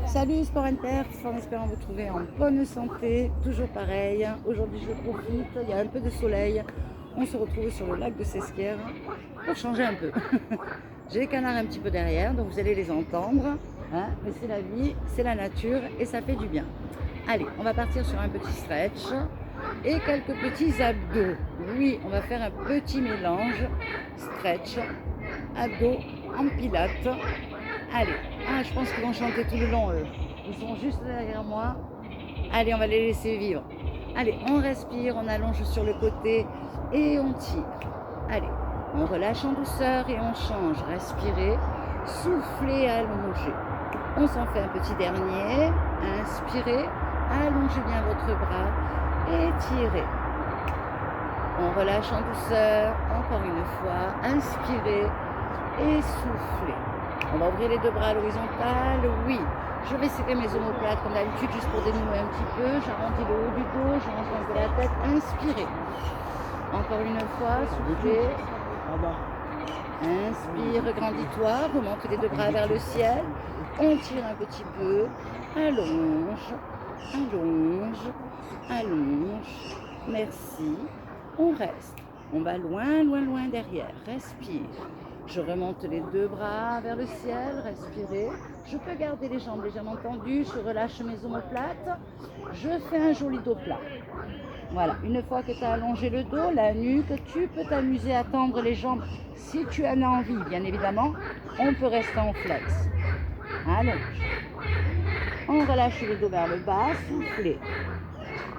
Salut Sport Perf, en espérant vous trouver en bonne santé, toujours pareil. Aujourd'hui je profite, il y a un peu de soleil. On se retrouve sur le lac de Sesquières pour changer un peu. J'ai les canards un petit peu derrière, donc vous allez les entendre. Hein, mais c'est la vie, c'est la nature et ça fait du bien. Allez, on va partir sur un petit stretch et quelques petits abdos. Oui, on va faire un petit mélange stretch, abdos en pilates. Allez, je pense qu'ils vont chanter tout le long, eux. Ils sont juste derrière moi. Allez, on va les laisser vivre. Allez, on respire, on allonge sur le côté et on tire. Allez, on relâche en douceur et on change. Respirez, soufflez, allongez. On s'en fait un petit dernier. Inspirez, allongez bien votre bras et tirez. On relâche en douceur, encore une fois. Inspirez et soufflez. On va ouvrir les deux bras à l'horizontale, oui. Je vais serrer mes omoplates comme d'habitude, juste pour dénouer un petit peu. J'arrondis le haut du dos, j'allonge un peu la tête. Inspirez. Encore une fois, soufflez. Inspire, grandis-toi, remonte les deux bras vers le ciel. On tire un petit peu. Allonge, allonge, allonge. Merci. On reste. On va loin, loin, loin derrière. Respire. Je remonte les deux bras vers le ciel, respirez. Je peux garder les jambes légèrement tendues, je relâche mes omoplates. Je fais un joli dos plat. Voilà, une fois que tu as allongé le dos, la nuque, tu peux t'amuser à tendre les jambes si tu en as envie. Bien évidemment, on peut rester en flex. Allonge. On relâche le dos vers le bas, soufflez.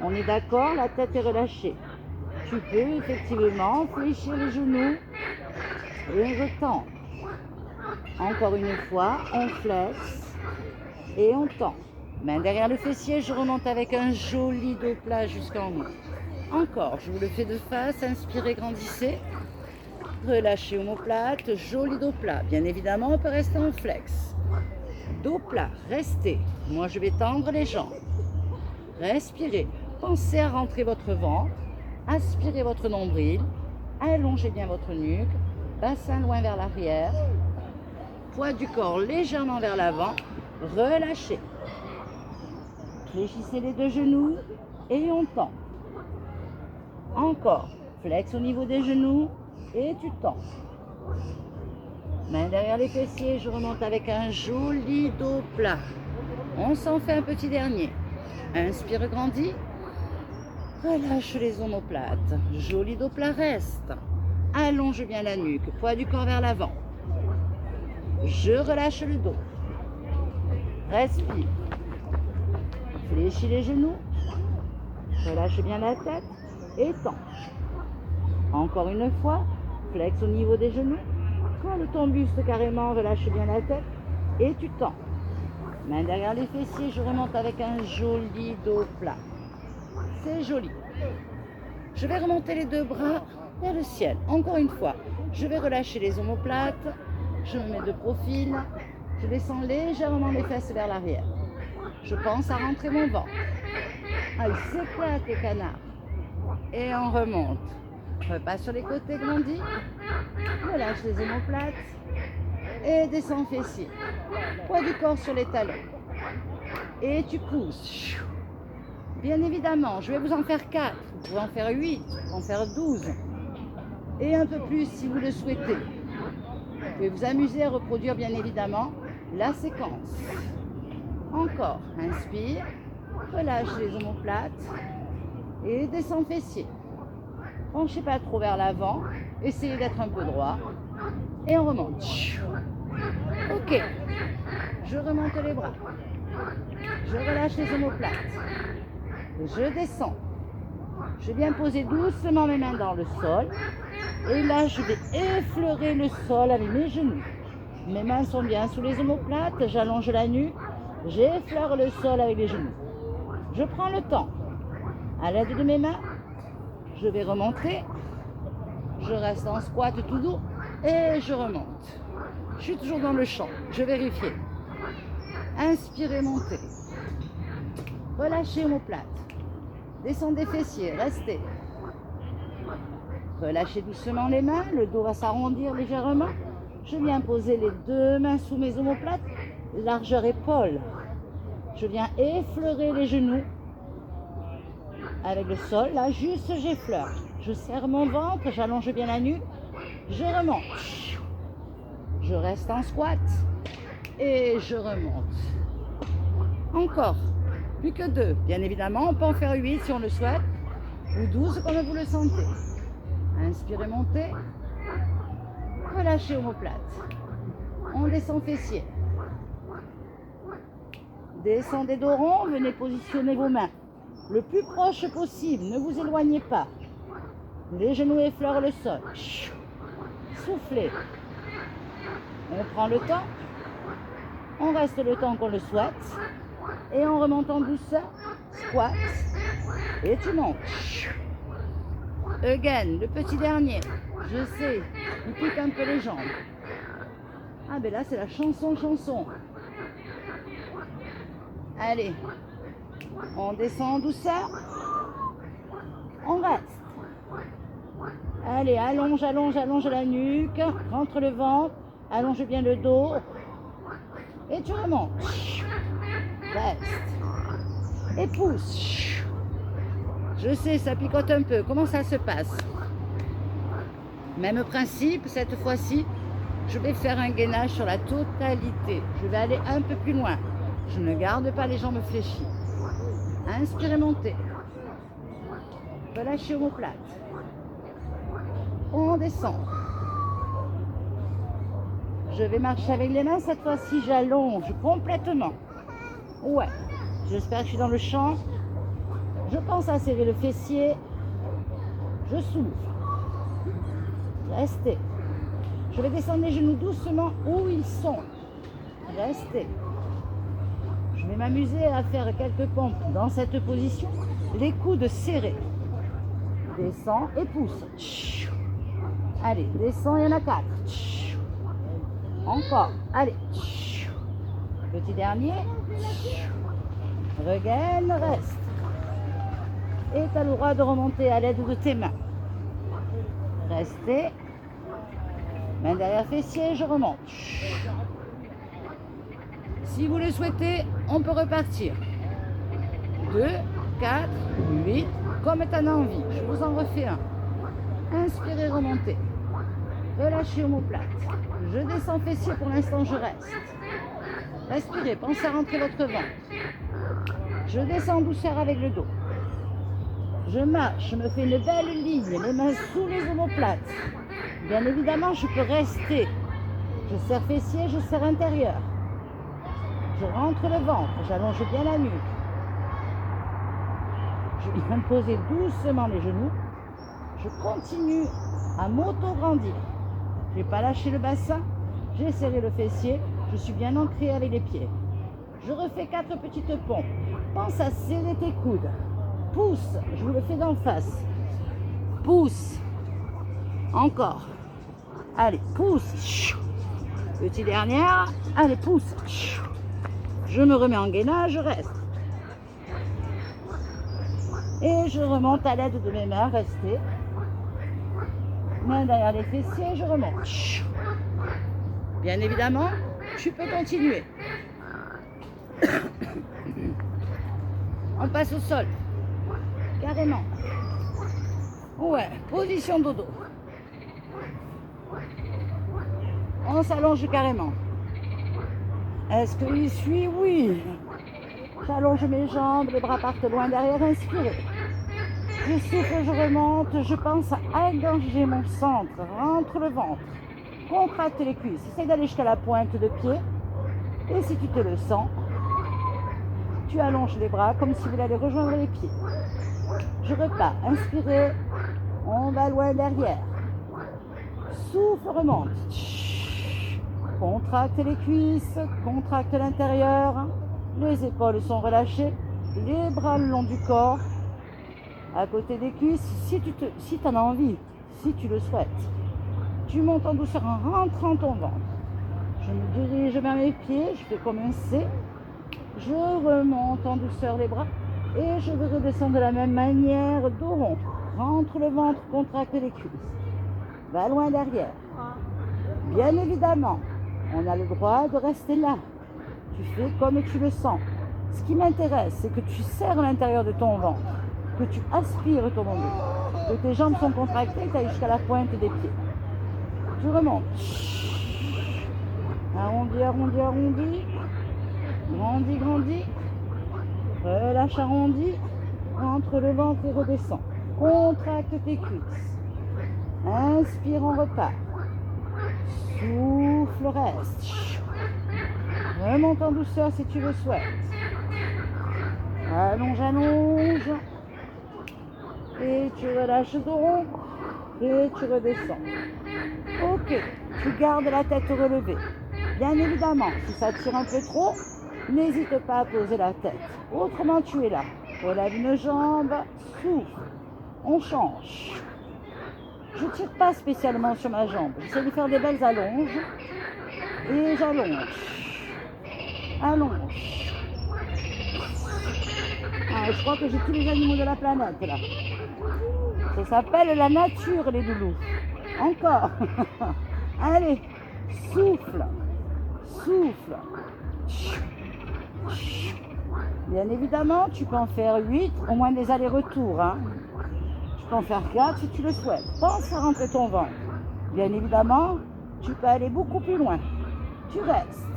On est d'accord, la tête est relâchée. Tu peux effectivement fléchir les genoux. Et retend. Encore une fois, on flex et on tend. Main derrière le fessier, je remonte avec un joli dos plat jusqu'en haut. Encore, je vous le fais de face, inspirez, grandissez. Relâchez omoplate, joli dos plat. Bien évidemment, on peut rester en flex. Dos plat, restez. Moi, je vais tendre les jambes. Respirez. Pensez à rentrer votre ventre. Aspirez votre nombril. Allongez bien votre nuque. Bassin loin vers l'arrière, poids du corps légèrement vers l'avant, relâchez. Fléchissez les deux genoux et on tend. Encore, flex au niveau des genoux et tu tends. Main derrière les fessiers, je remonte avec un joli dos plat. On s'en fait un petit dernier. Inspire, grandis. Relâche les omoplates. Joli dos plat, reste. Allonge bien la nuque, poids du corps vers l'avant. Je relâche le dos. Respire. Fléchis les genoux. Relâche bien la tête et tends. Encore une fois, flex au niveau des genoux. Colle ton buste carrément, relâche bien la tête et tu tends. Main derrière les fessiers, je remonte avec un joli dos plat. C'est joli. Je vais remonter les deux bras vers le ciel. Encore une fois, je vais relâcher les omoplates, je me mets de profil, je descends légèrement les fesses vers l'arrière. Je pense à rentrer mon ventre. Allez, s'éclate les canards. Et on remonte. Repasse sur les côtés, grandis. Relâche les omoplates. Et descends fessiers. Poids du corps sur les talons. Et tu pousses. Bien évidemment, je vais vous en faire 4. Vous pouvez en faire 8, vous pouvez en faire 12. Et un peu plus si vous le souhaitez. Vous pouvez vous amuser à reproduire bien évidemment la séquence. Encore, inspire, relâche les omoplates et descends fessiers. Penchez pas trop vers l'avant, essayez d'être un peu droit et on remonte. Ok, je remonte les bras, je relâche les omoplates, je descends. Je viens poser doucement mes mains dans le sol. Et là, je vais effleurer le sol avec mes genoux. Mes mains sont bien sous les omoplates. J'allonge la nuque. J'effleure le sol avec les genoux. Je prends le temps. À l'aide de mes mains, je vais remonter. Je reste en squat tout doux. Et je remonte. Je suis toujours dans le champ. Je vérifie. Inspirez, montez. Relâchez omoplate. Descendez fessiers, restez. Relâchez doucement les mains, le dos va s'arrondir légèrement. Je viens poser les deux mains sous mes omoplates, largeur épaule. Je viens effleurer les genoux avec le sol. Là, juste j'effleure. Je serre mon ventre, j'allonge bien la nuque. Je remonte. Je reste en squat et je remonte. Encore. Plus que 2. Bien évidemment, on peut en faire 8 si on le souhaite. Ou 12 comme vous le sentez. Inspirez, montez. Relâchez omoplate. On descend fessier. Descendez dos rond, venez positionner vos mains le plus proche possible. Ne vous éloignez pas. Les genoux effleurent le sol. Soufflez. On prend le temps. On reste le temps qu'on le souhaite. Et on remonte en douceur. Squat. Et tu montes. Again, le petit dernier. Je sais, il pique un peu les jambes. Ah ben là c'est la chanson. Allez, on descend en douceur. On reste. Allez, allonge la nuque. Rentre le ventre. Allonge bien le dos. Et tu remontes. Reste. Et pousse. Je sais, ça picote un peu. Comment ça se passe? Même principe, cette fois-ci, je vais faire un gainage sur la totalité. Je vais aller un peu plus loin. Je ne garde pas les jambes fléchies. Inspirez, montez. Relâchez omoplate. On descend. Je vais marcher avec les mains. Cette fois-ci, j'allonge complètement. Ouais. J'espère que je suis dans le champ. Je pense à serrer le fessier. Je souffle. Restez. Je vais descendre les genoux doucement où ils sont. Restez. Je vais m'amuser à faire quelques pompes dans cette position. Les coudes serrés. Descends et pousse. Allez, descends, il y en a 4. Encore. Allez. Petit dernier. Regaine, reste. Et tu as le droit de remonter à l'aide de tes mains. Restez. Main derrière fessier, je remonte. Si vous le souhaitez, on peut repartir. 2, 4, 8, comme tu en as envie. Je vous en refais un. Inspirez, remontez. Relâchez omoplate. Je descends fessier, pour l'instant je reste. Respirez, pensez à rentrer votre ventre. Je descends en douceur avec le dos. Je marche, je me fais une belle ligne, les mains sous les omoplates. Bien évidemment, je peux rester. Je serre fessier, je serre intérieur. Je rentre le ventre, j'allonge bien la nuque. Je viens poser doucement les genoux. Je continue à m'auto-grandir. Je n'ai pas lâché le bassin, j'ai serré le fessier, je suis bien ancré avec les pieds. Je refais 4 petites pompes. Pense à serrer tes coudes. Pousse, je vous le fais d'en face. Pousse. Encore. Allez, pousse. Petit dernier. Allez, pousse. Je me remets en gainage, je reste. Et je remonte à l'aide de mes mains, restez. Main derrière les fessiers, je remonte. Bien évidemment, tu peux continuer. On passe au sol. Carrément. Ouais, position dodo. On s'allonge carrément. Est-ce qu'il suit? Oui. J'allonge mes jambes, les bras partent loin derrière, inspirez. Je souffle, je remonte, je pense à engager mon centre, rentre le ventre, contracte les cuisses, essaye d'aller jusqu'à la pointe de pied. Et si tu te le sens, tu allonges les bras comme si vous voulez aller rejoindre les pieds. Je repars, inspirez, on va loin derrière. Souffle, remonte. Contracte les cuisses, contracte l'intérieur. Les épaules sont relâchées, les bras le long du corps, à côté des cuisses, si tu en as envie, si tu le souhaites. Tu montes en douceur en rentrant ton ventre. Je me dirige vers mes pieds, je fais comme un C. Je remonte en douceur les bras et je vais redescendre de la même manière, dos rond. Rentre le ventre, contracte les cuisses. Va loin derrière. Bien évidemment, on a le droit de rester là. Tu fais comme tu le sens. Ce qui m'intéresse, c'est que tu serres l'intérieur de ton ventre, que tu aspires ton dos, que tes jambes sont contractées, tu ailles jusqu'à la pointe des pieds. Tu remontes. Arrondi, arrondi, arrondi. Grandis, grandis. Relâche, arrondi. Entre le ventre et redescends. Contracte tes cuisses. Inspire, on repart. Souffle, reste. Remonte en douceur si tu le souhaites. Allonge, allonge. Et tu relâches le dos rond. Et tu redescends. Ok, tu gardes la tête relevée. Bien évidemment, si ça tire un peu trop, n'hésite pas à poser la tête. Autrement, tu es là. Relève une jambe, souffle. On change. Je ne tire pas spécialement sur ma jambe. J'essaie de faire des belles allonges. Et j'allonge. Allonge. Ah, je crois que j'ai tous les animaux de la planète là. Ça s'appelle la nature, les loulous. Encore. Allez, souffle. Souffle. Bien évidemment, tu peux en faire 8, au moins des allers-retours. Hein. Tu peux en faire 4 si tu le souhaites. Pense à rentrer ton ventre. Bien évidemment, tu peux aller beaucoup plus loin. Tu restes.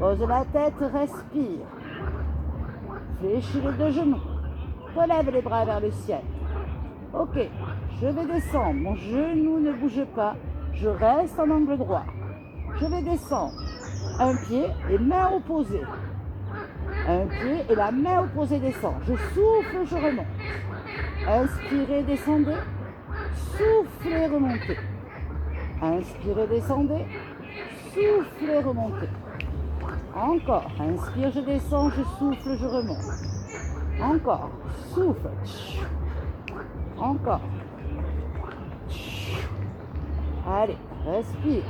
Pose la tête, respire. Fléchis les deux genoux. Relève les bras vers le ciel. Ok, je vais descendre. Mon genou ne bouge pas. Je reste en angle droit. Je vais descendre. Un pied et main opposée. Un pied et la main opposée descend. Je souffle, je remonte. Inspirez, descendez. Soufflez, remontez. Inspirez, descendez. Soufflez, remontez. Encore. Inspire, je descends, je souffle, je remonte. Encore. Souffle. Encore. Allez, respire.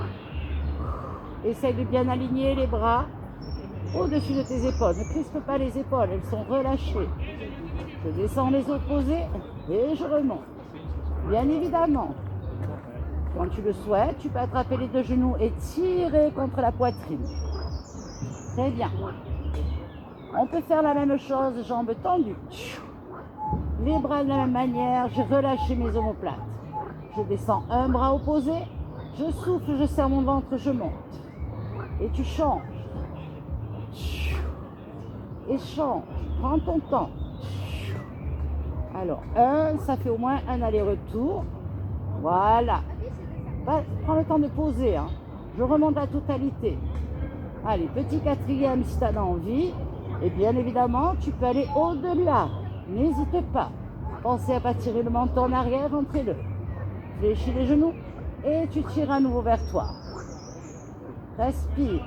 Essaye de bien aligner les bras au-dessus de tes épaules. Ne crispe pas les épaules, elles sont relâchées. Je descends les opposés et je remonte. Bien évidemment, quand tu le souhaites, tu peux attraper les deux genoux et tirer contre la poitrine. Très bien. On peut faire la même chose, jambes tendues. Les bras de la même manière, j'ai relâché mes omoplates. Je descends un bras opposé, je souffle, je serre mon ventre, je monte. Et tu changes. Et change. Prends ton temps. Alors, ça fait au moins un aller-retour. Voilà. Prends le temps de poser. Hein. Je remonte la totalité. Allez, petit quatrième si tu en as envie. Et bien évidemment, tu peux aller au-delà. N'hésite pas. Pensez à pas tirer le menton en arrière, rentrez-le. Fléchis les genoux et tu tires à nouveau vers toi. Respire.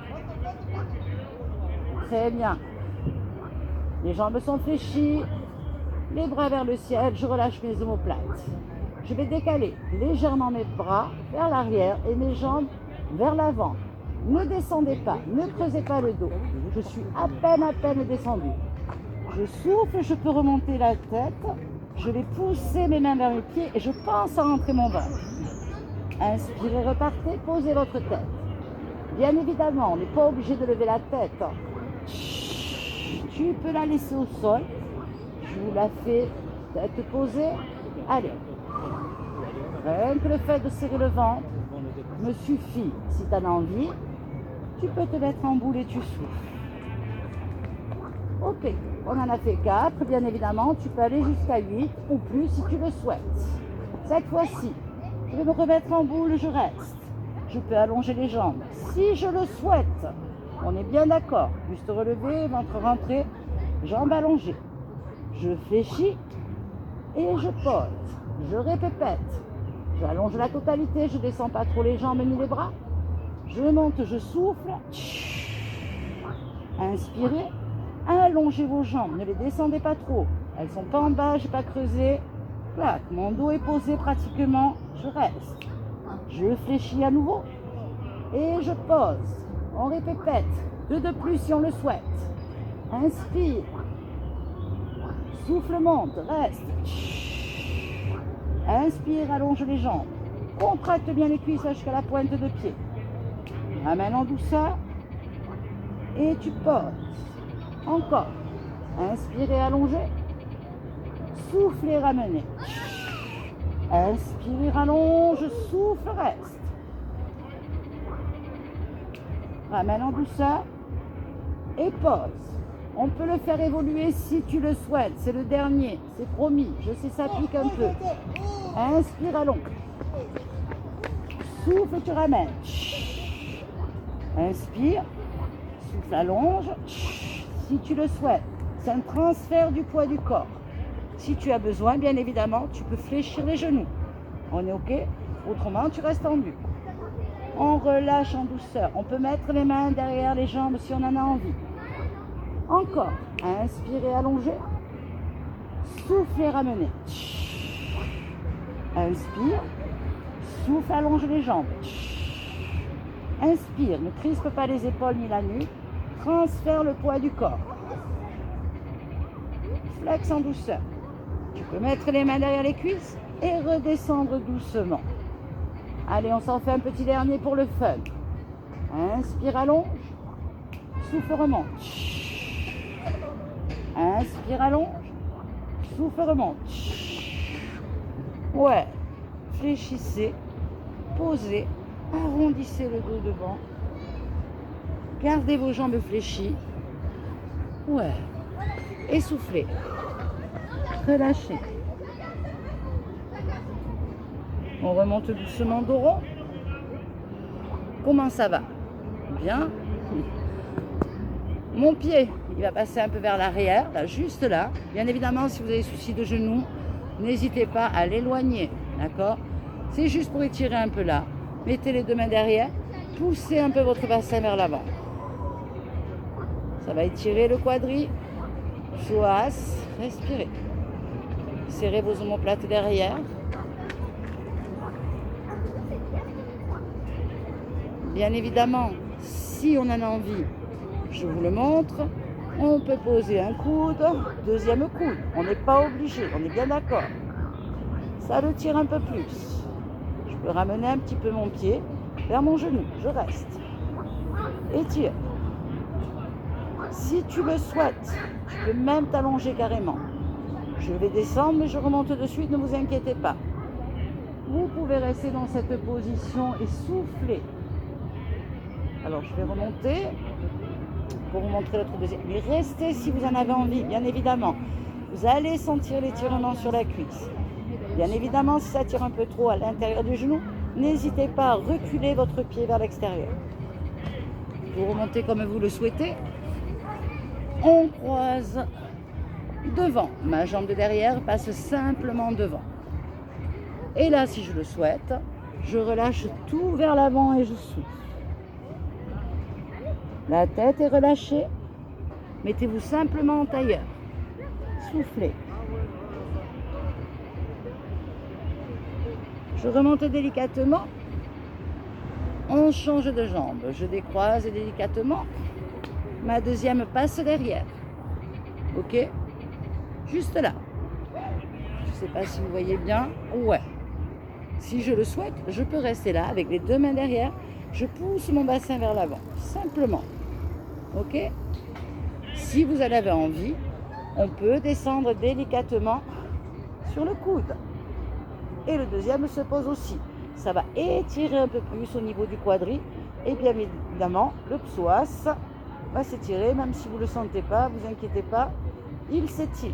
Très bien. Les jambes sont fléchies. Les bras vers le ciel. Je relâche mes omoplates. Je vais décaler légèrement mes bras vers l'arrière et mes jambes vers l'avant. Ne descendez pas. Ne creusez pas le dos. Je suis à peine descendu. Je souffle. Je peux remonter la tête. Je vais pousser mes mains vers mes pieds et je pense à rentrer mon ventre. Inspirez, repartez. Posez votre tête. Bien évidemment, on n'est pas obligé de lever la tête. Tu peux la laisser au sol. Je vous la fais tête posée. Allez. Rien que le fait de serrer le ventre me suffit. Si tu en as envie, tu peux te mettre en boule et tu souffles. Ok, on en a fait 4. Bien évidemment, tu peux aller jusqu'à 8 ou plus si tu le souhaites. Cette fois-ci, je vais me remettre en boule, je reste. Je peux allonger les jambes si je le souhaite. On est bien d'accord. Juste relever, ventre rentré, jambes allongées. Je fléchis et je pose. Je répète. J'allonge la totalité, je ne descends pas trop les jambes ni les bras. Je monte, je souffle. Inspirez. Allongez vos jambes, ne les descendez pas trop. Elles ne sont pas en bas, je n'ai pas creusé. Voilà, mon dos est posé pratiquement. Je reste. Je fléchis à nouveau. Et je pose. On répète. 2 de plus si on le souhaite. Inspire. Souffle, monte, reste. Inspire, allonge les jambes. Contracte bien les cuisses jusqu'à la pointe de pied. Ramène en douceur. Et tu poses. Encore. Inspirez, allongez. Soufflez, ramenez. Inspire, rallonge, souffle, reste. Ramène en douceur et pose. On peut le faire évoluer si tu le souhaites. C'est le dernier, c'est promis. Je sais, ça pique un peu. Inspire, allonge. Souffle, tu ramènes. Inspire, souffle, allonge. Si tu le souhaites, c'est un transfert du poids du corps. Si tu as besoin, bien évidemment, tu peux fléchir les genoux. On est OK? Autrement, tu restes tendu. On relâche en douceur. On peut mettre les mains derrière les jambes si on en a envie. Encore. Inspirez, allongez. Soufflez, ramenez. Inspire. Souffle, allonge les jambes. Inspire. Ne crispe pas les épaules ni la nuque. Transfère le poids du corps. Flex en douceur. Tu peux mettre les mains derrière les cuisses et redescendre doucement. Allez, on s'en fait un petit dernier pour le fun. Inspire, allonge. Souffle, remonte. Inspire, allonge. Souffle, remonte. Ouais. Fléchissez. Posez. Arrondissez le dos devant. Gardez vos jambes fléchies. Ouais. Essoufflez. Relâchez. On remonte doucement dos rond. Comment ça va? Bien. Mon pied, il va passer un peu vers l'arrière, là, juste là. Bien évidemment, si vous avez souci de genou, n'hésitez pas à l'éloigner. D'accord? C'est juste pour étirer un peu là. Mettez les deux mains derrière. Poussez un peu votre bassin vers l'avant. Ça va étirer le quadri. Psoas. Respirez. Serrez vos omoplates derrière. Bien évidemment, si on en a envie, je vous le montre, on peut poser un coude, deuxième coude. On n'est pas obligé, on est bien d'accord. Ça le tire un peu plus. Je peux ramener un petit peu mon pied vers mon genou. Je reste. Étire. Si tu le souhaites, tu peux même t'allonger carrément. Je vais descendre, mais je remonte de suite, ne vous inquiétez pas. Vous pouvez rester dans cette position et souffler. Alors, je vais remonter pour vous montrer l'autre deuxième. Mais restez si vous en avez envie, bien évidemment. Vous allez sentir l'étirement sur la cuisse. Bien évidemment, si ça tire un peu trop à l'intérieur du genou, n'hésitez pas à reculer votre pied vers l'extérieur. Vous remontez comme vous le souhaitez. On croise devant. Ma jambe de derrière passe simplement devant. Et là, si je le souhaite, je relâche tout vers l'avant et je souffle. La tête est relâchée. Mettez-vous simplement en tailleur. Soufflez. Je remonte délicatement. On change de jambe. Je décroise délicatement. Ma deuxième passe derrière. OK? Juste là. Je ne sais pas si vous voyez bien. Ouais. Si je le souhaite, je peux rester là avec les deux mains derrière. Je pousse mon bassin vers l'avant. Simplement. OK? Si vous en avez envie, on peut descendre délicatement sur le coude. Et le deuxième se pose aussi. Ça va étirer un peu plus au niveau du quadri. Et bien évidemment, le psoas va s'étirer, même si vous ne le sentez pas, vous inquiétez pas, il s'étire.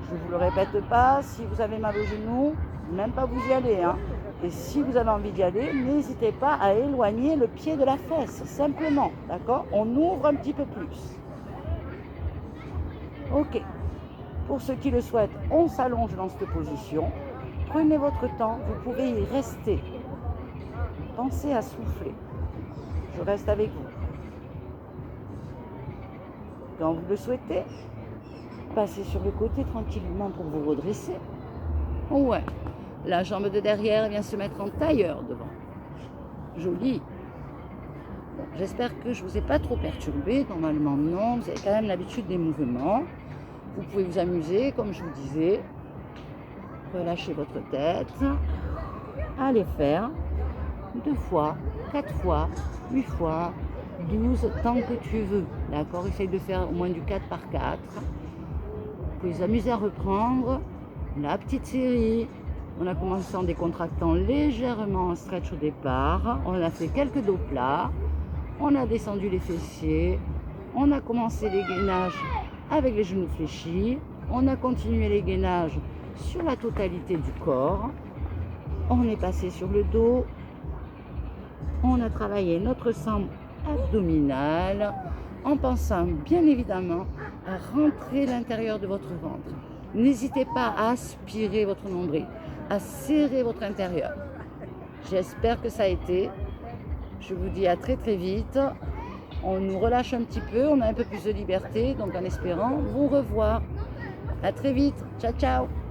Je ne vous le répète pas, si vous avez mal au genou, même pas vous y allez. Hein. Et si vous avez envie d'y aller, n'hésitez pas à éloigner le pied de la fesse, simplement, d'accord? On ouvre un petit peu plus. OK. Pour ceux qui le souhaitent, on s'allonge dans cette position. Prenez votre temps, vous pouvez y rester. Pensez à souffler. Je reste avec vous. Quand vous le souhaitez, passez sur le côté tranquillement pour vous redresser. Ouais. La jambe de derrière vient se mettre en tailleur devant. Joli. Bon, j'espère que je ne vous ai pas trop perturbé. Normalement, non. Vous avez quand même l'habitude des mouvements. Vous pouvez vous amuser, comme je vous disais. Relâchez votre tête. Allez faire 2 fois, 4 fois, 8 fois, 12 tant que tu veux. D'accord? Essaye de faire au moins du 4 par 4. Vous pouvez vous amuser à reprendre la petite série. On a commencé en décontractant légèrement en stretch au départ. On a fait quelques dos plats. On a descendu les fessiers. On a commencé les gainages avec les genoux fléchis. On a continué les gainages sur la totalité du corps. On est passé sur le dos. On a travaillé notre centre abdominal en pensant bien évidemment à rentrer l'intérieur de votre ventre. N'hésitez pas à aspirer votre nombril, à serrer votre intérieur. J'espère que ça a été. Je vous dis à très très vite. On nous relâche un petit peu, on a un peu plus de liberté, donc en espérant vous revoir. À très vite. Ciao ciao.